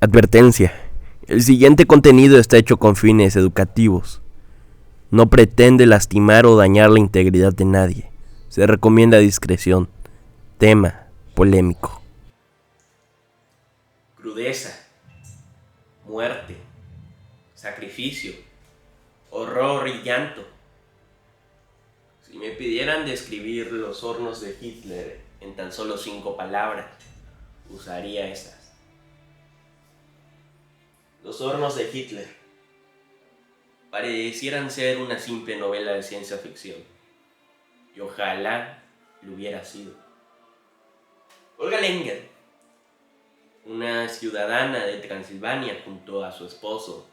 Advertencia. El siguiente contenido está hecho con fines educativos. No pretende lastimar o dañar la integridad de nadie. Se recomienda discreción. Tema polémico. Crudeza, muerte, sacrificio, horror y llanto. Si me pidieran describir los hornos de Hitler en tan solo 5 palabras, usaría estas. Los hornos de Hitler parecieran ser una simple novela de ciencia ficción, y ojalá lo hubiera sido. Olga Lengel, una ciudadana de Transilvania junto a su esposo.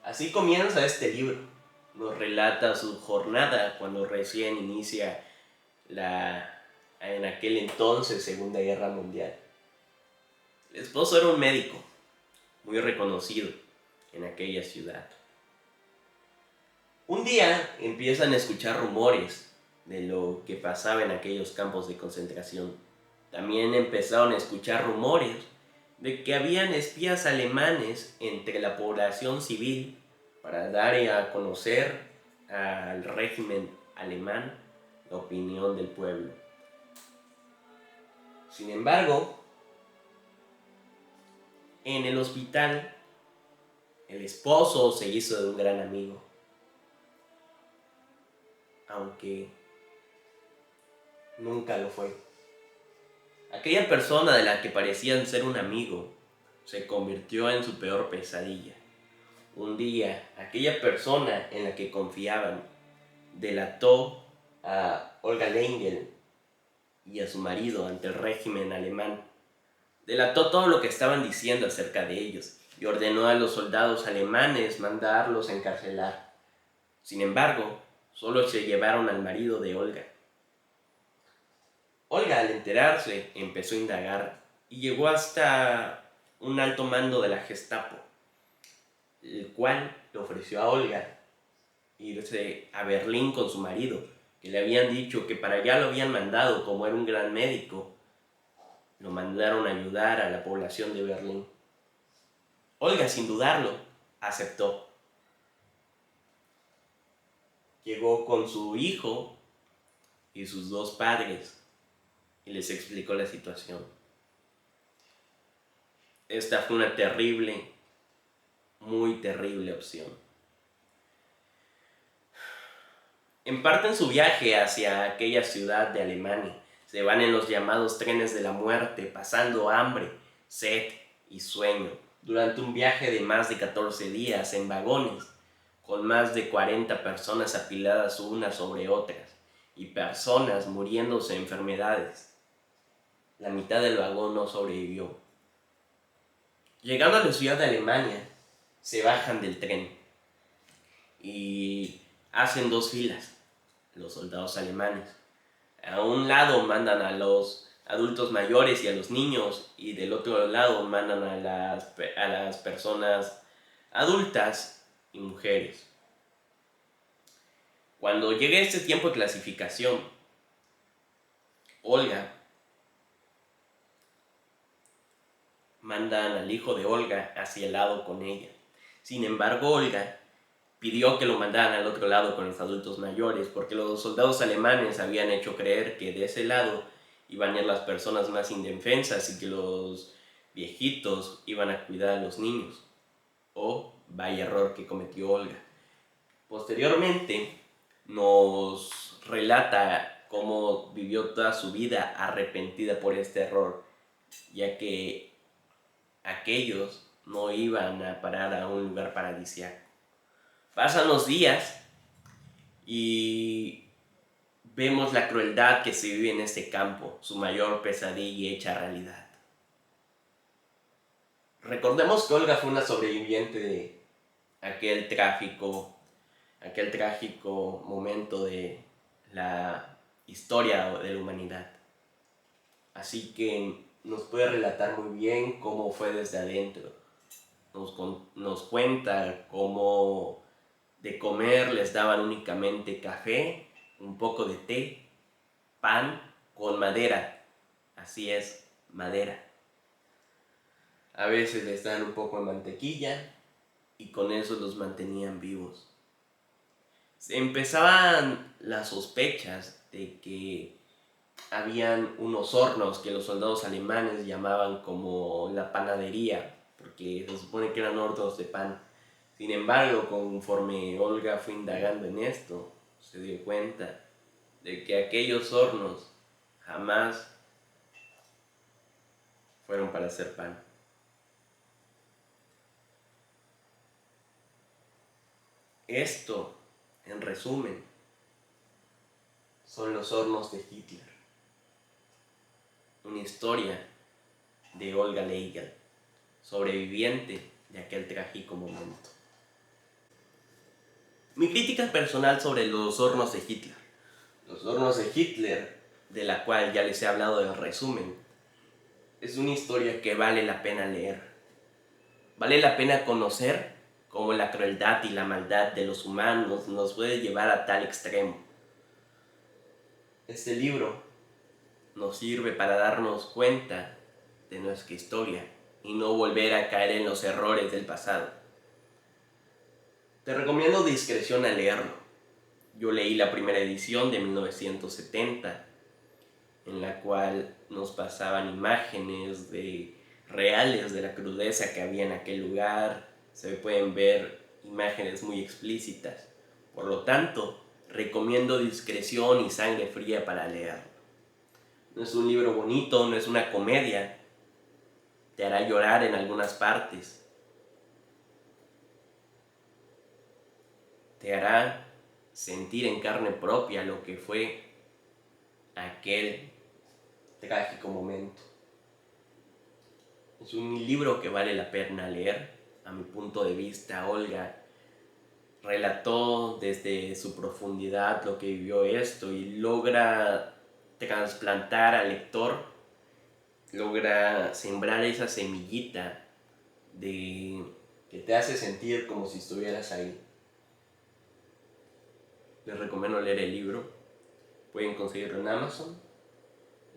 Así comienza este libro. Nos relata su jornada cuando recién inicia en aquel entonces, Segunda Guerra Mundial. El esposo era un médico muy reconocido en aquella ciudad. Un día empiezan a escuchar rumores de lo que pasaba en aquellos campos de concentración. También empezaron a escuchar rumores de que habían espías alemanes entre la población civil para dar a conocer al régimen alemán la opinión del pueblo. Sin embargo, en el hospital, el esposo se hizo de un gran amigo, aunque nunca lo fue. Aquella persona de la que parecían ser un amigo se convirtió en su peor pesadilla. Un día, aquella persona en la que confiaban delató a Olga Lengel y a su marido ante el régimen alemán. Delató todo lo que estaban diciendo acerca de ellos y ordenó a los soldados alemanes mandarlos a encarcelar. Sin embargo, solo se llevaron al marido de Olga. Olga, al enterarse, empezó a indagar y llegó hasta un alto mando de la Gestapo, el cual le ofreció a Olga irse a Berlín con su marido, que le habían dicho que para allá lo habían mandado como era un gran médico. Lo mandaron a ayudar a la población de Berlín. Olga, sin dudarlo, aceptó. Llegó con su hijo y sus 2 padres y les explicó la situación. Esta fue una terrible, muy terrible opción. En parte en su viaje hacia aquella ciudad de Alemania, se van en los llamados trenes de la muerte, pasando hambre, sed y sueño, durante un viaje de más de 14 días en vagones, con más de 40 personas apiladas unas sobre otras, y personas muriéndose de enfermedades. La mitad del vagón no sobrevivió. Llegando a la ciudad de Alemania, se bajan del tren y hacen 2 filas los soldados alemanes. A un lado mandan a los adultos mayores y a los niños, y del otro lado mandan a las personas adultas y mujeres. Cuando llegue este tiempo de clasificación, Olga mandan al hijo de Olga hacia el lado con ella. Sin embargo, Olga pidió que lo mandaran al otro lado con los adultos mayores, porque los soldados alemanes habían hecho creer que de ese lado iban a ir las personas más indefensas y que los viejitos iban a cuidar a los niños. Oh, vaya error que cometió Olga. Posteriormente nos relata cómo vivió toda su vida arrepentida por este error, ya que aquellos no iban a parar a un lugar paradisíaco. Pasan los días y vemos la crueldad que se vive en este campo, su mayor pesadilla hecha realidad. Recordemos que Olga fue una sobreviviente de aquel trágico momento de la historia de la humanidad. Así que nos puede relatar muy bien cómo fue desde adentro. Nos cuenta cómo de comer les daban únicamente café, un poco de té, pan con madera. Así es, madera. A veces les dan un poco de mantequilla y con eso los mantenían vivos. Se empezaban las sospechas de que habían unos hornos que los soldados alemanes llamaban como la panadería, porque se supone que eran hornos de pan. Sin embargo, conforme Olga fue indagando en esto, se dio cuenta de que aquellos hornos jamás fueron para hacer pan. Esto, en resumen, son los hornos de Hitler. Una historia de Olga Leigel, sobreviviente de aquel trágico momento. Mi crítica personal sobre los hornos de Hitler. Los hornos de Hitler, de la cual ya les he hablado del resumen, es una historia que vale la pena leer. Vale la pena conocer cómo la crueldad y la maldad de los humanos nos puede llevar a tal extremo. Este libro nos sirve para darnos cuenta de nuestra historia y no volver a caer en los errores del pasado. Te recomiendo discreción al leerlo. Yo leí la primera edición de 1970, en la cual nos pasaban imágenes reales de la crudeza que había en aquel lugar. Se pueden ver imágenes muy explícitas. Por lo tanto, recomiendo discreción y sangre fría para leerlo. No es un libro bonito, no es una comedia. Te hará llorar en algunas partes. Te hará sentir en carne propia lo que fue aquel trágico momento. Es un libro que vale la pena leer. A mi punto de vista, Olga relató desde su profundidad lo que vivió esto y logra trasplantar al lector, logra sembrar esa semillita que te hace sentir como si estuvieras ahí. Les recomiendo leer el libro. Pueden conseguirlo en Amazon.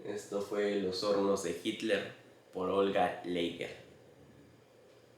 Esto fue Los hornos de Hitler por Olga Leigel.